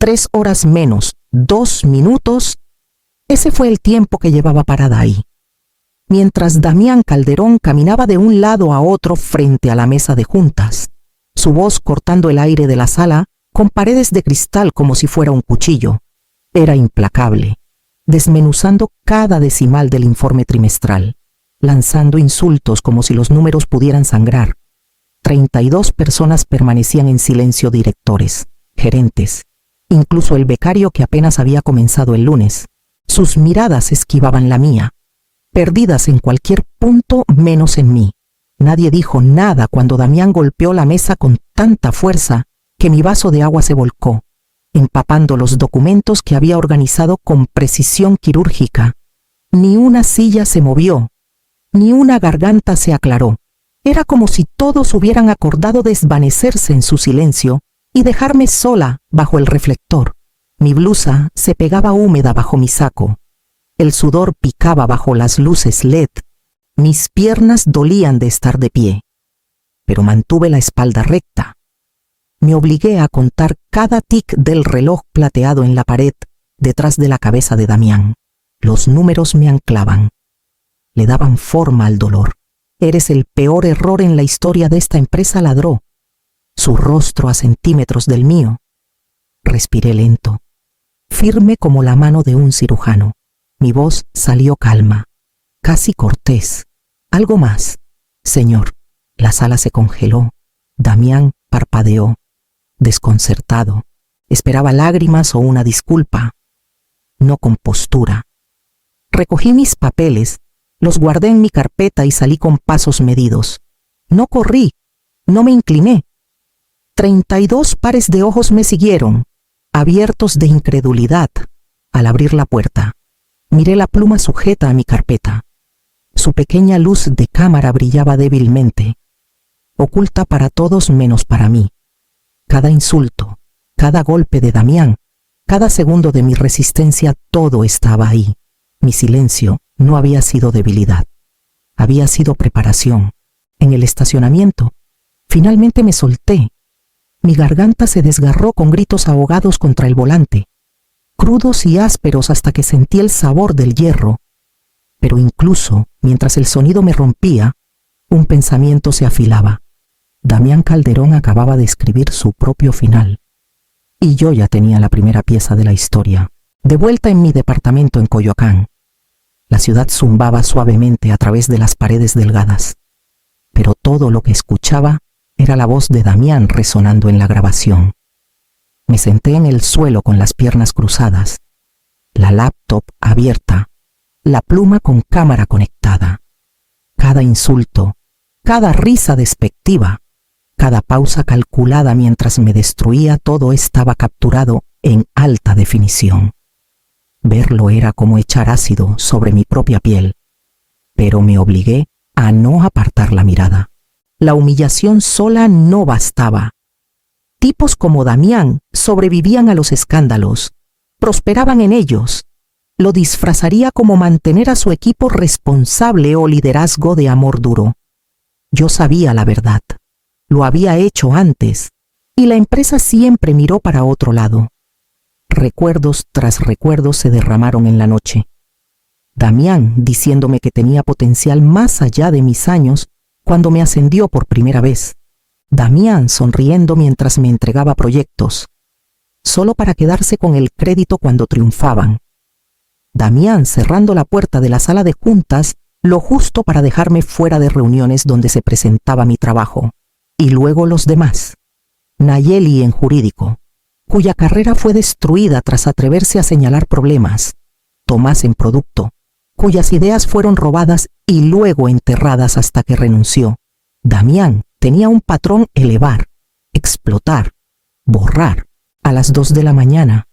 3 horas menos 2 minutos, ese fue el tiempo que llevaba parada ahí. Mientras Damián Calderón caminaba de un lado a otro frente a la mesa de juntas, su voz cortando el aire de la sala con paredes de cristal como si fuera un cuchillo. Era implacable, desmenuzando cada decimal del informe trimestral, lanzando insultos como si los números pudieran sangrar. 32 personas permanecían en silencio: directores, gerentes, incluso el becario que apenas había comenzado el lunes. Sus miradas esquivaban la mía, perdidas en cualquier punto menos en mí. Nadie dijo nada cuando Damián golpeó la mesa con tanta fuerza que mi vaso de agua se volcó, empapando los documentos que había organizado con precisión quirúrgica. Ni una silla se movió, ni una garganta se aclaró. Era como si todos hubieran acordado desvanecerse en su silencio y dejarme sola bajo el reflector. Mi blusa se pegaba húmeda bajo mi saco. El sudor picaba bajo las luces LED. Mis piernas dolían de estar de pie, pero mantuve la espalda recta. Me obligué a contar cada tic del reloj plateado en la pared detrás de la cabeza de Damián. Los números me anclaban, le daban forma al dolor. Eres el peor error en la historia de esta empresa, ladró, su rostro a centímetros del mío. Respiré lento, firme como la mano de un cirujano. Mi voz salió calma, casi cortés. Algo más, señor. La sala se congeló. Damián parpadeó, desconcertado. Esperaba lágrimas o una disculpa, no compostura. Recogí mis papeles, los guardé en mi carpeta y salí con pasos medidos. No corrí, no me incliné. 32 pares de ojos me siguieron, abiertos de incredulidad. Al abrir la puerta, miré la pluma sujeta a mi carpeta. Su pequeña luz de cámara brillaba débilmente, oculta para todos menos para mí. Cada insulto, cada golpe de Damián, cada segundo de mi resistencia, todo estaba ahí. Mi silencio no había sido debilidad, había sido preparación. En el estacionamiento, finalmente me solté. Mi garganta se desgarró con gritos ahogados contra el volante, crudos y ásperos hasta que sentí el sabor del hierro. Pero incluso mientras el sonido me rompía, un pensamiento se afilaba. Damián Calderón acababa de escribir su propio final. Y yo ya tenía la primera pieza de la historia, de vuelta en mi departamento en Coyoacán. La ciudad zumbaba suavemente a través de las paredes delgadas, pero todo lo que escuchaba era la voz de Damián resonando en la grabación. Me senté en el suelo con las piernas cruzadas, la laptop abierta, la pluma con cámara conectada. Cada insulto, cada risa despectiva, cada pausa calculada mientras me destruía, todo estaba capturado en alta definición. Verlo era como echar ácido sobre mi propia piel, pero me obligué a no apartar la mirada. La humillación sola no bastaba. Tipos como Damián sobrevivían a los escándalos, prosperaban en ellos. Lo disfrazaría como mantener a su equipo responsable o liderazgo de amor duro. Yo sabía la verdad. Lo había hecho antes, y la empresa siempre miró para otro lado. Recuerdos tras recuerdos se derramaron en la noche. Damián diciéndome que tenía potencial más allá de mis años cuando me ascendió por primera vez. Damián sonriendo mientras me entregaba proyectos, solo para quedarse con el crédito cuando triunfaban. Damián cerrando la puerta de la sala de juntas lo justo para dejarme fuera de reuniones donde se presentaba mi trabajo. Y luego los demás. Nayeli en jurídico, cuya carrera fue destruida tras atreverse a señalar problemas. Tomás en producto, cuyas ideas fueron robadas y luego enterradas hasta que renunció. Damián tenía un patrón: elevar, explotar, borrar. A las 2 de la mañana,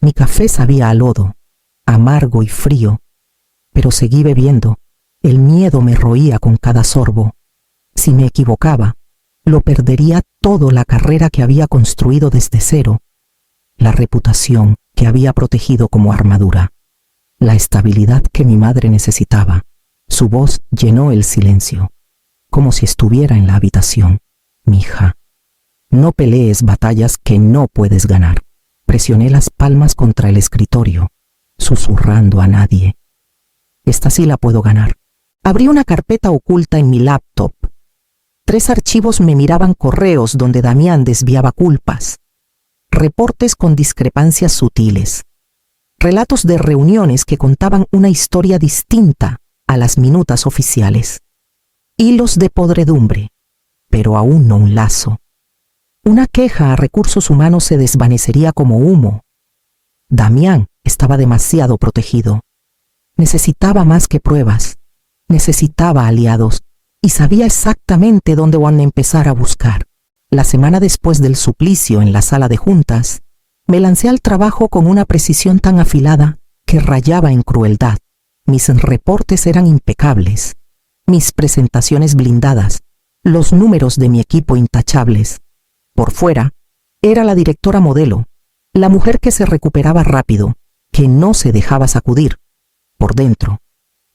mi café sabía a lodo, amargo y frío, pero seguí bebiendo. El miedo me roía con cada sorbo. Si me equivocaba, lo perdería todo: la carrera que había construido desde cero, la reputación que había protegido como armadura, la estabilidad que mi madre necesitaba. Su voz llenó el silencio, como si estuviera en la habitación. Mija, no pelees batallas que no puedes ganar. Presioné las palmas contra el escritorio, susurrando a nadie. Esta sí la puedo ganar. Abrí una carpeta oculta en mi laptop. 3 archivos me miraban correos donde Damián desviaba culpas. Reportes con discrepancias sutiles. Relatos de reuniones que contaban una historia distinta a las minutas oficiales. Hilos de podredumbre, pero aún no un lazo. Una queja a recursos humanos se desvanecería como humo. Damián estaba demasiado protegido. Necesitaba más que pruebas. Necesitaba aliados y sabía exactamente dónde van a empezar a buscar. La semana después del suplicio en la sala de juntas, me lancé al trabajo con una precisión tan afilada que rayaba en crueldad. Mis reportes eran impecables, mis presentaciones blindadas, los números de mi equipo intachables. Por fuera, era la directora modelo, la mujer que se recuperaba rápido, que no se dejaba sacudir. Por dentro,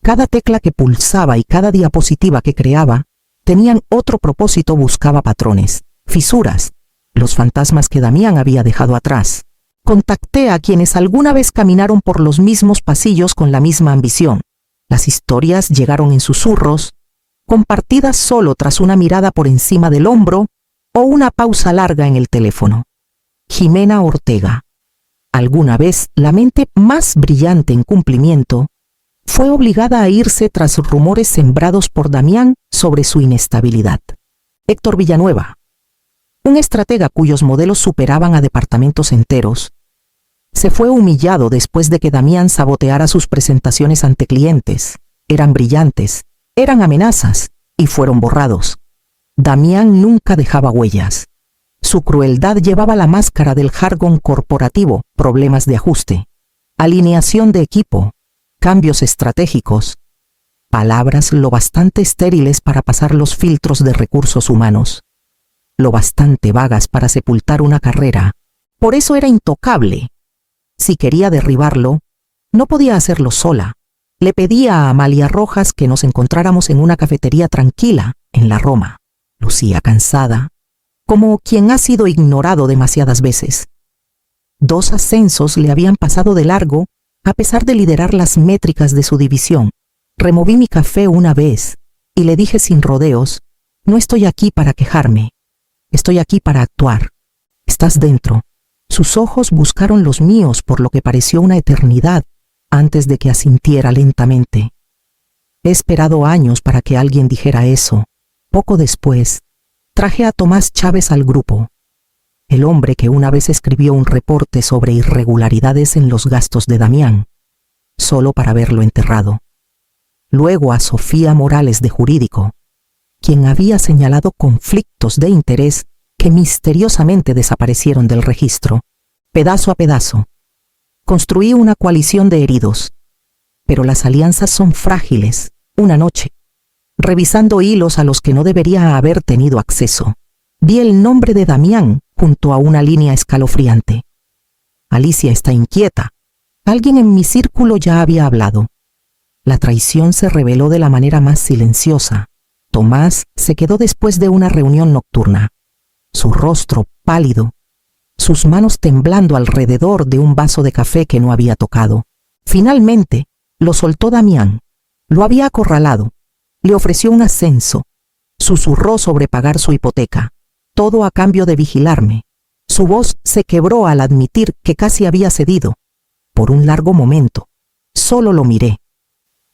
cada tecla que pulsaba y cada diapositiva que creaba tenían otro propósito. Buscaba patrones, fisuras, los fantasmas que Damián había dejado atrás. Contacté a quienes alguna vez caminaron por los mismos pasillos con la misma ambición. Las historias llegaron en susurros, compartidas solo tras una mirada por encima del hombro o una pausa larga en el teléfono. Jimena Ortega, alguna vez la mente más brillante en cumplimiento, fue obligada a irse tras rumores sembrados por Damián sobre su inestabilidad. Héctor Villanueva, un estratega cuyos modelos superaban a departamentos enteros, se fue humillado después de que Damián saboteara sus presentaciones ante clientes. Eran brillantes, eran amenazas y fueron borrados. Damián nunca dejaba huellas. Su crueldad llevaba la máscara del jargón corporativo, problemas de ajuste, alineación de equipo, cambios estratégicos, palabras lo bastante estériles para pasar los filtros de recursos humanos, lo bastante vagas para sepultar una carrera. Por eso era intocable. Si quería derribarlo, no podía hacerlo sola. Le pedía a Amalia Rojas que nos encontráramos en una cafetería tranquila en la Roma. Lucía cansada, como quien ha sido ignorado demasiadas veces. 2 ascensos le habían pasado de largo a pesar de liderar las métricas de su división. Removí mi café una vez y le dije sin rodeos: no estoy aquí para quejarme, estoy aquí para actuar. Estás dentro. Sus ojos buscaron los míos por lo que pareció una eternidad antes de que asintiera lentamente. He esperado años para que alguien dijera eso. Poco después, traje a Tomás Chávez al grupo, el hombre que una vez escribió un reporte sobre irregularidades en los gastos de Damián, solo para verlo enterrado. Luego a Sofía Morales de Jurídico, quien había señalado conflictos de interés que misteriosamente desaparecieron del registro. Pedazo a pedazo, construí una coalición de heridos, pero las alianzas son frágiles. Una noche, revisando hilos a los que no debería haber tenido acceso, vi el nombre de Damián junto a una línea escalofriante. Alicia está inquieta. Alguien en mi círculo ya había hablado. La traición se reveló de la manera más silenciosa. Tomás se quedó después de una reunión nocturna. Su rostro pálido, sus manos temblando alrededor de un vaso de café que no había tocado. Finalmente, lo soltó Damián. Lo había acorralado. Le ofreció un ascenso. Susurró sobre pagar su hipoteca. Todo a cambio de vigilarme. Su voz se quebró al admitir que casi había cedido. Por un largo momento, solo lo miré,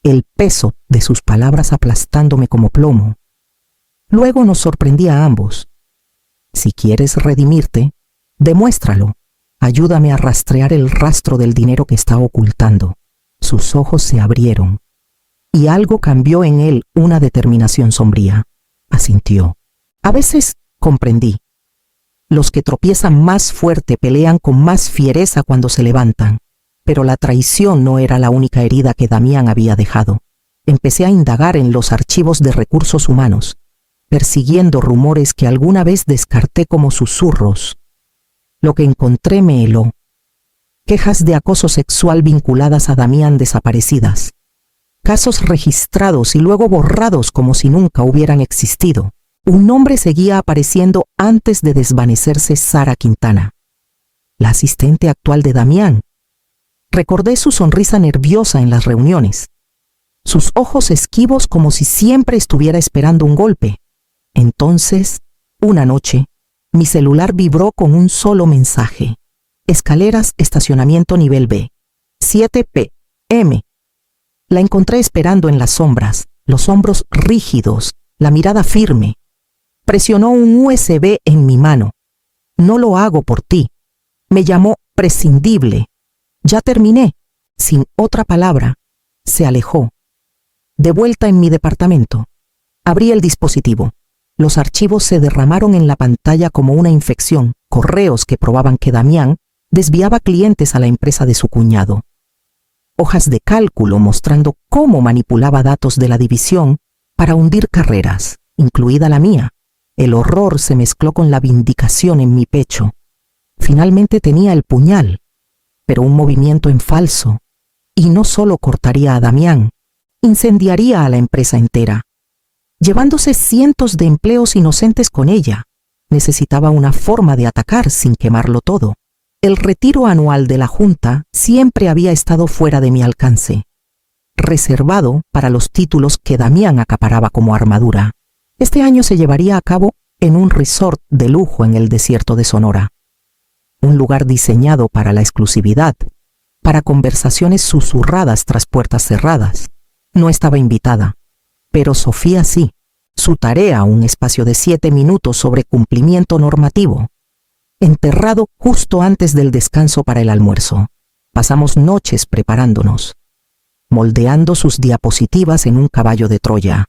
el peso de sus palabras aplastándome como plomo. Luego nos sorprendí a ambos. Si quieres redimirte, demuéstralo. Ayúdame a rastrear el rastro del dinero que está ocultando. Sus ojos se abrieron, y algo cambió en él, una determinación sombría. Asintió. A veces comprendí. Los que tropiezan más fuerte pelean con más fiereza cuando se levantan. Pero la traición no era la única herida que Damián había dejado. Empecé a indagar en los archivos de recursos humanos, persiguiendo rumores que alguna vez descarté como susurros. Lo que encontré me heló. Quejas de acoso sexual vinculadas a Damián desaparecidas. Casos registrados y luego borrados como si nunca hubieran existido. Un nombre seguía apareciendo antes de desvanecerse: Sara Quintana. la asistente actual de Damián. Recordé su sonrisa nerviosa en las reuniones, sus ojos esquivos como si siempre estuviera esperando un golpe. Entonces, una noche, mi celular vibró con un solo mensaje. Escaleras, estacionamiento nivel B. 7 p.m. La encontré esperando en las sombras, los hombros rígidos, la mirada firme. Presionó un USB en mi mano. No lo hago por ti. Me llamó prescindible. Ya terminé. Sin otra palabra, se alejó. De vuelta en mi departamento, abrí el dispositivo. Los archivos se derramaron en la pantalla como una infección, correos que probaban que Damián desviaba clientes a la empresa de su cuñado. Hojas de cálculo mostrando cómo manipulaba datos de la división para hundir carreras, incluida la mía. El horror se mezcló con la vindicación en mi pecho. Finalmente tenía el puñal, pero un movimiento en falso. Y no solo cortaría a Damián, incendiaría a la empresa entera, llevándose cientos de empleos inocentes con ella. Necesitaba una forma de atacar sin quemarlo todo. El retiro anual de la Junta siempre había estado fuera de mi alcance, reservado para los títulos que Damián acaparaba como armadura. Este año se llevaría a cabo en un resort de lujo en el desierto de Sonora. Un lugar diseñado para la exclusividad, para conversaciones susurradas tras puertas cerradas. No estaba invitada, pero Sofía sí. Su tarea, un espacio de 7 minutos sobre cumplimiento normativo, enterrado justo antes del descanso para el almuerzo. Pasamos noches preparándonos, moldeando sus diapositivas en un caballo de Troya.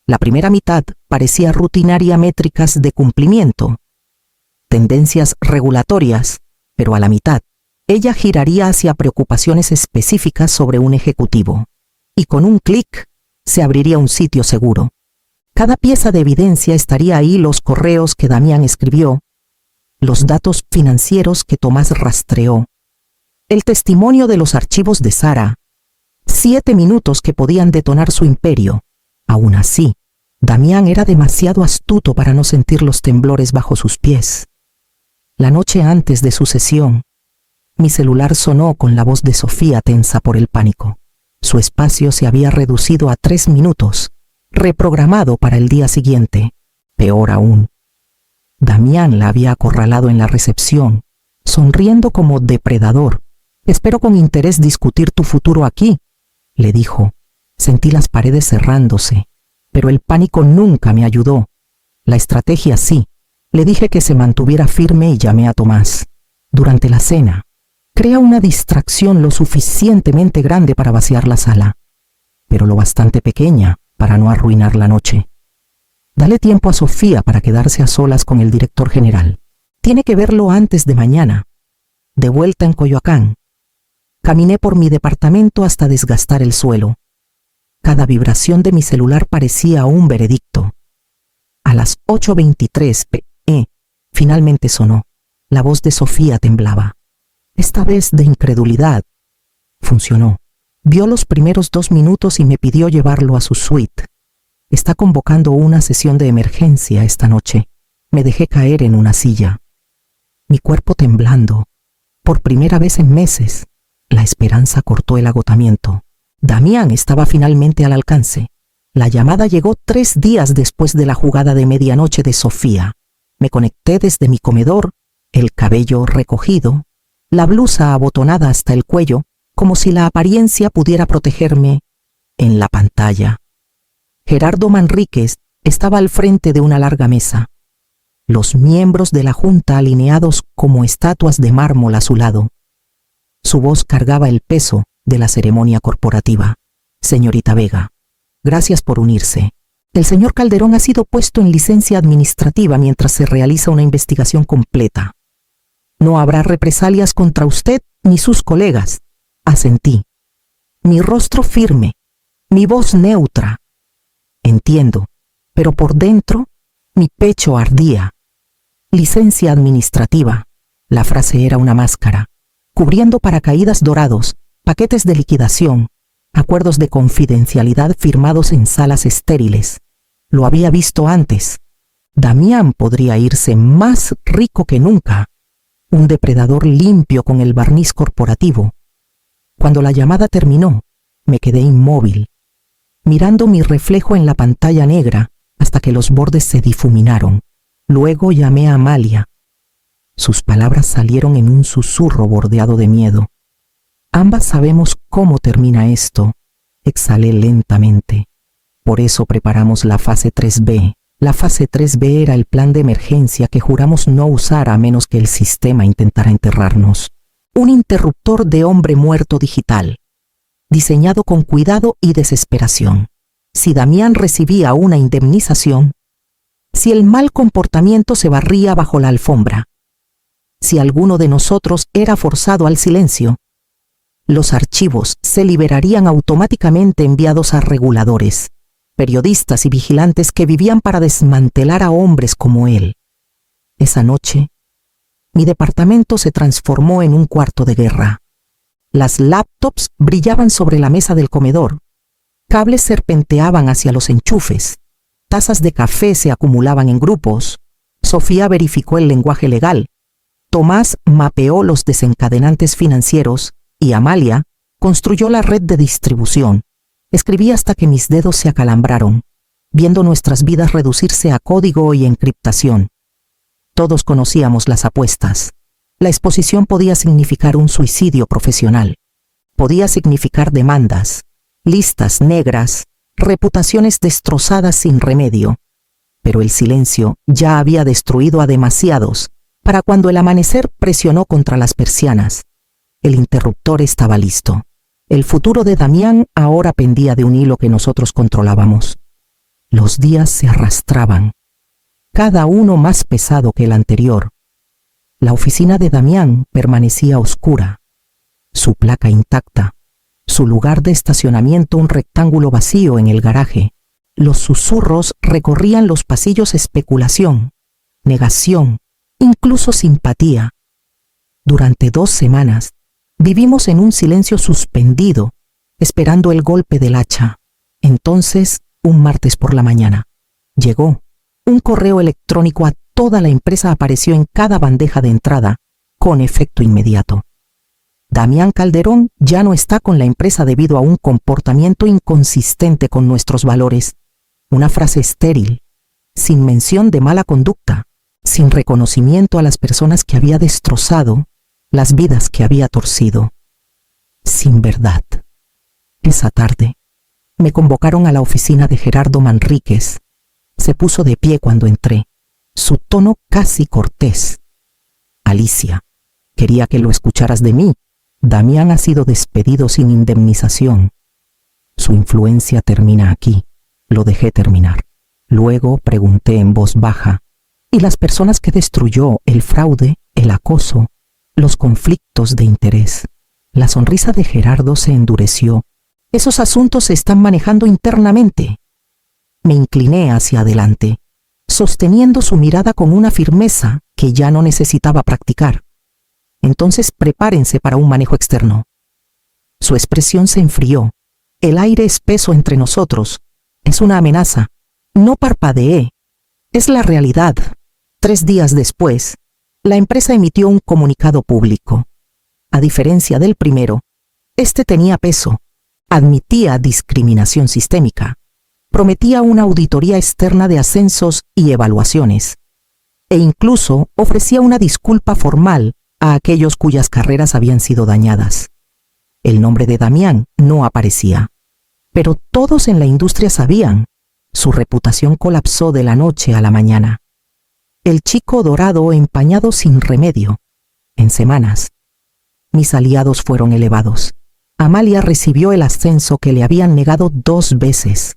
La primera mitad parecía rutinaria, métricas de cumplimiento, tendencias regulatorias, pero a la mitad, ella giraría hacia preocupaciones específicas sobre un ejecutivo, y con un clic se abriría un sitio seguro. Cada pieza de evidencia estaría ahí: los correos que Damián escribió, los datos financieros que Tomás rastreó, el testimonio de los archivos de Sara. 7 minutos que podían detonar su imperio. Aún así, Damián era demasiado astuto para no sentir los temblores bajo sus pies. La noche antes de su sesión, mi celular sonó con la voz de Sofía tensa por el pánico. Su espacio se había reducido a 3 minutos, reprogramado para el día siguiente. Peor aún, Damián la había acorralado en la recepción, sonriendo como depredador. «Espero con interés discutir tu futuro aquí», le dijo. Sentí las paredes cerrándose, pero el pánico nunca me ayudó. La estrategia sí. Le dije que se mantuviera firme y llamé a Tomás. Durante la cena, crea una distracción lo suficientemente grande para vaciar la sala, pero lo bastante pequeña para no arruinar la noche. Dale tiempo a Sofía para quedarse a solas con el director general. Tiene que verlo antes de mañana. De vuelta en Coyoacán, caminé por mi departamento hasta desgastar el suelo. Cada vibración de mi celular parecía un veredicto. A las 8:23 p.m. finalmente sonó. La voz de Sofía temblaba. Esta vez de incredulidad. Funcionó. Vio los primeros 2 minutos y me pidió llevarlo a su suite. Está convocando una sesión de emergencia esta noche. Me dejé caer en una silla, mi cuerpo temblando. Por primera vez en meses, la esperanza cortó el agotamiento. Damián estaba finalmente al alcance. La llamada llegó 3 días después de la jugada de medianoche de Sofía. Me conecté desde mi comedor, el cabello recogido, la blusa abotonada hasta el cuello, como si la apariencia pudiera protegerme. En la pantalla, Gerardo Manríquez estaba al frente de una larga mesa. Los miembros de la Junta alineados como estatuas de mármol a su lado. Su voz cargaba el peso de la ceremonia corporativa. «Señorita Vega, gracias por unirse. El señor Calderón ha sido puesto en licencia administrativa mientras se realiza una investigación completa. No habrá represalias contra usted ni sus colegas». Asentí. Mi rostro firme, mi voz neutra. Entiendo, pero por dentro, mi pecho ardía. Licencia administrativa. La frase era una máscara, cubriendo paracaídas dorados, paquetes de liquidación, acuerdos de confidencialidad firmados en salas estériles. Lo había visto antes. Damián podría irse más rico que nunca. un depredador limpio con el barniz corporativo. Cuando la llamada terminó, me quedé inmóvil, mirando mi reflejo en la pantalla negra hasta que los bordes se difuminaron. Luego llamé a Amalia. Sus palabras salieron en un susurro bordeado de miedo. Ambas sabemos cómo termina esto. Exhalé lentamente. Por eso preparamos la fase 3B. La fase 3B era el plan de emergencia que juramos no usar a menos que el sistema intentara enterrarnos. Un interruptor de hombre muerto digital, diseñado con cuidado y desesperación. Si Damián recibía una indemnización, si el mal comportamiento se barría bajo la alfombra, si alguno de nosotros era forzado al silencio, los archivos se liberarían automáticamente enviados a reguladores, periodistas y vigilantes que vivían para desmantelar a hombres como él. Esa noche, mi departamento se transformó en un cuarto de guerra. Las laptops brillaban sobre la mesa del comedor, cables serpenteaban hacia los enchufes, tazas de café se acumulaban en grupos. Sofía verificó el lenguaje legal, Tomás mapeó los desencadenantes financieros y Amalia construyó la red de distribución. Escribí hasta que mis dedos se acalambraron, viendo nuestras vidas reducirse a código y encriptación. Todos conocíamos las apuestas. La exposición podía significar un suicidio profesional. Podía significar demandas, listas negras, reputaciones destrozadas sin remedio. Pero el silencio ya había destruido a demasiados para cuando el amanecer presionó contra las persianas. El interruptor estaba listo. El futuro de Damián ahora pendía de un hilo que nosotros controlábamos. Los días se arrastraban, cada uno más pesado que el anterior. La oficina de Damián permanecía oscura, su placa intacta, su lugar de estacionamiento un rectángulo vacío en el garaje. Los susurros recorrían los pasillos: especulación, negación, incluso simpatía. Durante 2 semanas, vivimos en un silencio suspendido, esperando el golpe del hacha. Entonces, un martes por la mañana, llegó. Un correo electrónico a toda la empresa apareció en cada bandeja de entrada, con efecto inmediato. Damián Calderón ya no está con la empresa debido a un comportamiento inconsistente con nuestros valores. Una frase estéril, sin mención de mala conducta, sin reconocimiento a las personas que había destrozado, las vidas que había torcido. Sin verdad. Esa tarde, me convocaron a la oficina de Gerardo Manríquez. Se puso de pie cuando entré, su tono casi cortés. Alicia, quería que lo escucharas de mí. Damián ha sido despedido sin indemnización. Su influencia termina aquí. Lo dejé terminar. Luego pregunté en voz baja, ¿y las personas que destruyó? El fraude, el acoso, los conflictos de interés. La sonrisa de Gerardo se endureció. Esos asuntos se están manejando internamente. Me incliné hacia adelante, sosteniendo su mirada con una firmeza que ya no necesitaba practicar. Entonces prepárense para un manejo externo. Su expresión se enfrió. El aire espeso entre nosotros. Es una amenaza. No parpadeé. Es la realidad. 3 días después, la empresa emitió un comunicado público. A diferencia del primero, este tenía peso. Admitía discriminación sistémica. Prometía una auditoría externa de ascensos y evaluaciones. E incluso ofrecía una disculpa formal a aquellos cuyas carreras habían sido dañadas. El nombre de Damián no aparecía. Pero todos en la industria sabían. Su reputación colapsó de la noche a la mañana. El chico dorado empañado sin remedio. En semanas, mis aliados fueron elevados. Amalia recibió el ascenso que le habían negado 2 veces.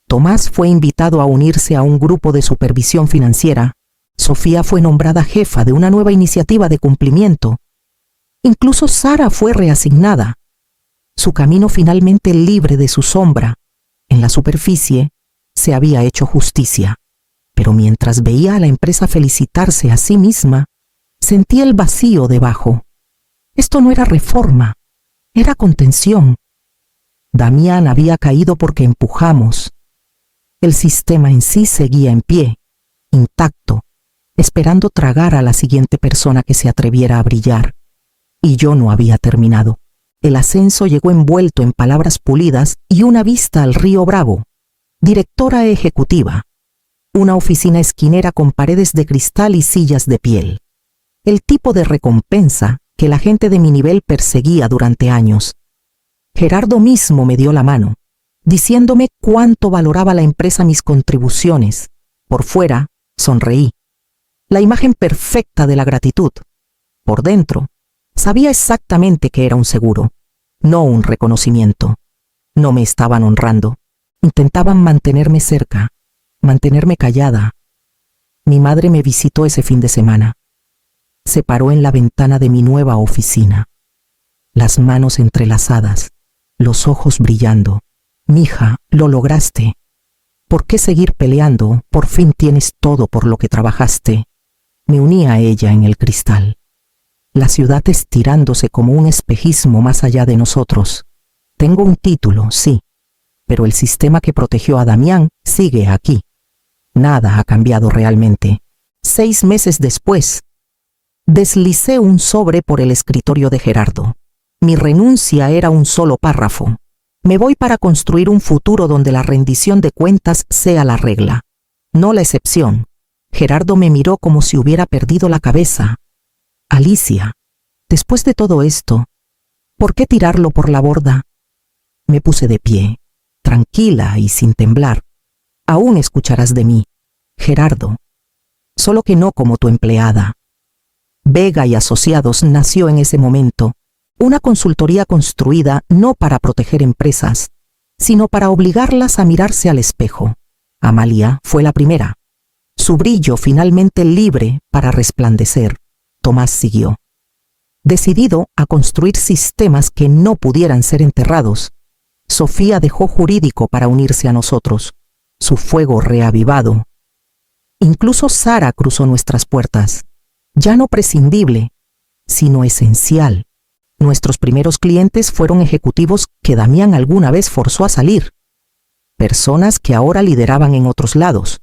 Tomás fue invitado a unirse a un grupo de supervisión financiera. Sofía fue nombrada jefa de una nueva iniciativa de cumplimiento. Incluso Sara fue reasignada. Su camino finalmente libre de su sombra. En la superficie, se había hecho justicia. Pero mientras veía a la empresa felicitarse a sí misma, sentía el vacío debajo. Esto no era reforma, era contención. Damián había caído porque empujamos. El sistema en sí seguía en pie, intacto, esperando tragar a la siguiente persona que se atreviera a brillar. Y yo no había terminado. El ascenso llegó envuelto en palabras pulidas y una vista al río Bravo. Directora ejecutiva. Una oficina esquinera con paredes de cristal y sillas de piel. El tipo de recompensa que la gente de mi nivel perseguía durante años. Gerardo mismo me dio la mano, diciéndome cuánto valoraba la empresa mis contribuciones. Por fuera, sonreí. La imagen perfecta de la gratitud. Por dentro, sabía exactamente que era un seguro, no un reconocimiento. No me estaban honrando. Intentaban mantenerme cerca, mantenerme callada. Mi madre me visitó ese fin de semana. Se paró en la ventana de mi nueva oficina. Las manos entrelazadas, los ojos brillando. Mija, lo lograste. ¿Por qué seguir peleando? Por fin tienes todo por lo que trabajaste. Me uní a ella en el cristal. La ciudad estirándose como un espejismo más allá de nosotros. Tengo un título, sí, pero el sistema que protegió a Damián sigue aquí. Nada ha cambiado realmente. 6 meses después, deslicé un sobre por el escritorio de Gerardo. Mi renuncia era un solo párrafo. Me voy para construir un futuro donde la rendición de cuentas sea la regla, no la excepción. Gerardo me miró como si hubiera perdido la cabeza. Alicia, después de todo esto, ¿por qué tirarlo por la borda? Me puse de pie, tranquila y sin temblar. Aún escucharás de mí, Gerardo, solo que no como tu empleada. Vega y Asociados nació en ese momento, una consultoría construida no para proteger empresas, sino para obligarlas a mirarse al espejo. Amalia fue la primera. Su brillo finalmente libre para resplandecer. Tomás siguió. Decidido a construir sistemas que no pudieran ser enterrados, Sofía dejó jurídico para unirse a nosotros, su fuego reavivado. Incluso Sara cruzó nuestras puertas, ya no prescindible, sino esencial. Nuestros primeros clientes fueron ejecutivos que Damián alguna vez forzó a salir, personas que ahora lideraban en otros lados,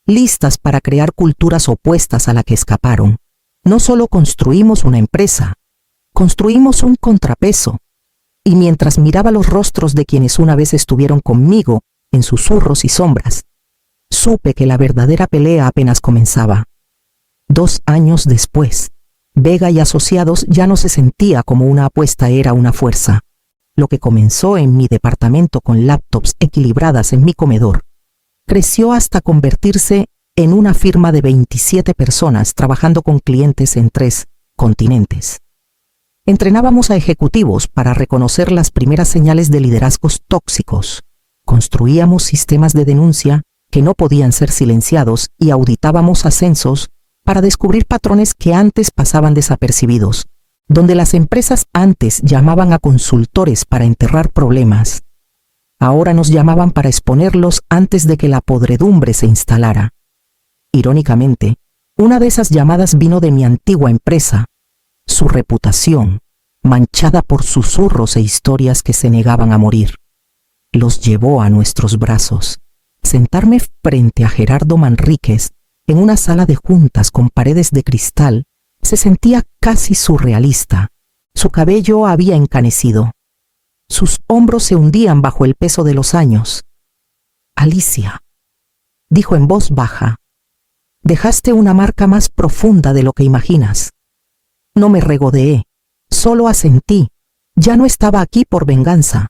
listas para crear culturas opuestas a la que escaparon. No solo construimos una empresa, construimos un contrapeso. Y mientras miraba los rostros de quienes una vez estuvieron conmigo en susurros y sombras, supe que la verdadera pelea apenas comenzaba. 2 años después, Vega y Asociados ya no se sentía como una apuesta, era una fuerza. Lo que comenzó en mi departamento con laptops equilibradas en mi comedor, creció hasta convertirse en una firma de 27 personas trabajando con clientes en 3 continentes. Entrenábamos a ejecutivos para reconocer las primeras señales de liderazgos tóxicos. Construíamos sistemas de denuncia que no podían ser silenciados y auditábamos ascensos para descubrir patrones que antes pasaban desapercibidos. Donde las empresas antes llamaban a consultores para enterrar problemas, ahora nos llamaban para exponerlos antes de que la podredumbre se instalara. Irónicamente, una de esas llamadas vino de mi antigua empresa. Su reputación, manchada por susurros e historias que se negaban a morir, los llevó a nuestros brazos. Sentarme frente a Gerardo Manríquez en una sala de juntas con paredes de cristal se sentía casi surrealista. Su cabello había encanecido. Sus hombros se hundían bajo el peso de los años. Alicia, dijo en voz baja, dejaste una marca más profunda de lo que imaginas. No me regodeé, solo asentí. Ya no estaba aquí por venganza.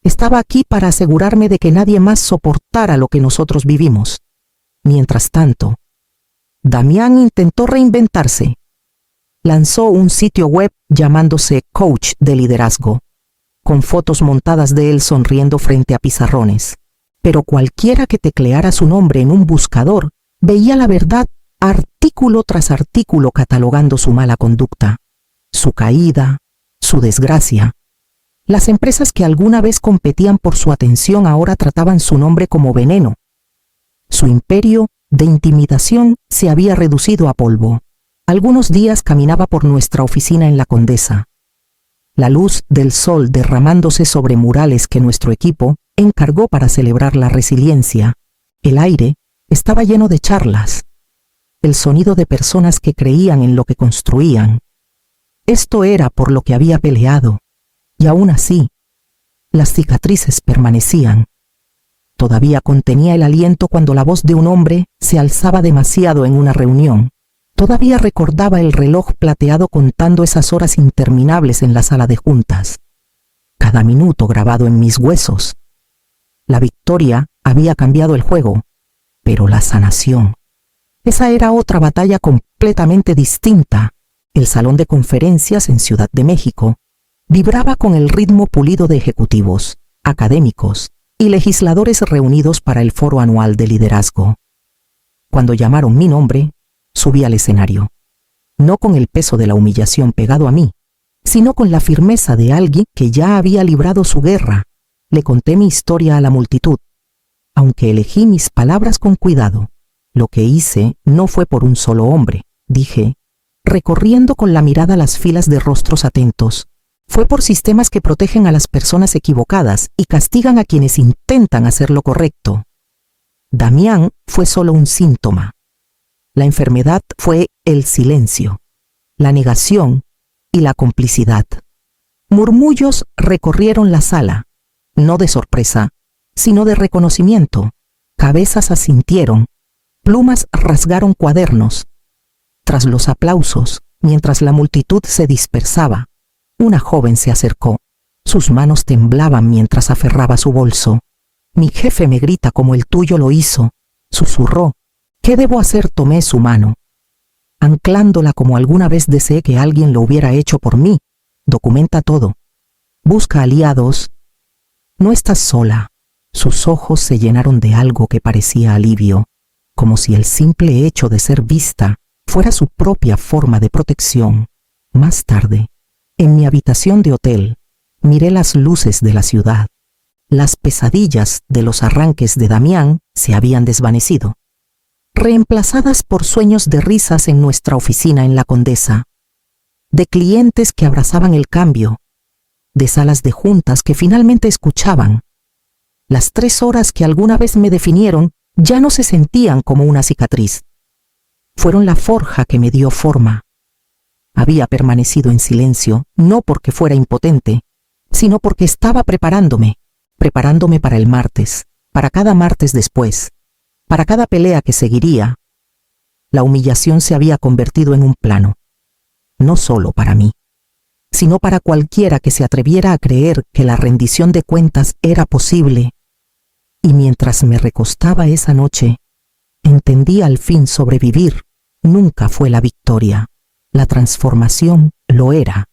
Estaba aquí para asegurarme de que nadie más soportara lo que nosotros vivimos. Mientras tanto, Damián intentó reinventarse. Lanzó un sitio web llamándose Coach de Liderazgo, con fotos montadas de él sonriendo frente a pizarrones. Pero cualquiera que tecleara su nombre en un buscador veía la verdad artículo tras artículo catalogando su mala conducta, su caída, su desgracia. Las empresas que alguna vez competían por su atención ahora trataban su nombre como veneno. Su imperio de intimidación se había reducido a polvo. Algunos días caminaba por nuestra oficina en La Condesa. La luz del sol derramándose sobre murales que nuestro equipo encargó para celebrar la resiliencia. El aire estaba lleno de charlas. el sonido de personas que creían en lo que construían. Esto era por lo que había peleado, y aún así, las cicatrices permanecían. Todavía contenía el aliento cuando la voz de un hombre se alzaba demasiado en una reunión. Todavía recordaba el reloj plateado contando esas horas interminables en la sala de juntas. Cada minuto grabado en mis huesos. La victoria había cambiado el juego, pero la sanación. Esa era otra batalla completamente distinta. El salón de conferencias en Ciudad de México vibraba con el ritmo pulido de ejecutivos, académicos y legisladores reunidos para el foro anual de liderazgo. Cuando llamaron mi nombre, subí al escenario, no con el peso de la humillación pegado a mí, sino con la firmeza de alguien que ya había librado su guerra. Le conté mi historia a la multitud. Aunque elegí mis palabras con cuidado, lo que hice no fue por un solo hombre, dije, recorriendo con la mirada las filas de rostros atentos. Fue por sistemas que protegen a las personas equivocadas y castigan a quienes intentan hacer lo correcto. Damián fue solo un síntoma. La enfermedad fue el silencio, la negación y la complicidad. Murmullos recorrieron la sala, no de sorpresa, sino de reconocimiento. Cabezas asintieron, plumas rasgaron cuadernos. Tras los aplausos, mientras la multitud se dispersaba, una joven se acercó. Sus manos temblaban mientras aferraba su bolso. Mi jefe me grita como el tuyo lo hizo, susurró. ¿Qué debo hacer? Tomé su mano, anclándola como alguna vez deseé que alguien lo hubiera hecho por mí. Documenta todo. Busca aliados. No estás sola. Sus ojos se llenaron de algo que parecía alivio, como si el simple hecho de ser vista fuera su propia forma de protección. Más tarde, en mi habitación de hotel, miré las luces de la ciudad. Las pesadillas de los arranques de Damián se habían desvanecido, reemplazadas por sueños de risas en nuestra oficina en La Condesa, de clientes que abrazaban el cambio, de salas de juntas que finalmente escuchaban. Las 3 horas que alguna vez me definieron ya no se sentían como una cicatriz. Fueron la forja que me dio forma. Había permanecido en silencio, no porque fuera impotente, sino porque estaba preparándome para el martes, para cada martes después, para cada pelea que seguiría. La humillación se había convertido en un plano, no solo para mí, sino para cualquiera que se atreviera a creer que la rendición de cuentas era posible. Y mientras me recostaba esa noche, entendí al fin sobrevivir nunca fue la victoria. La transformación lo era.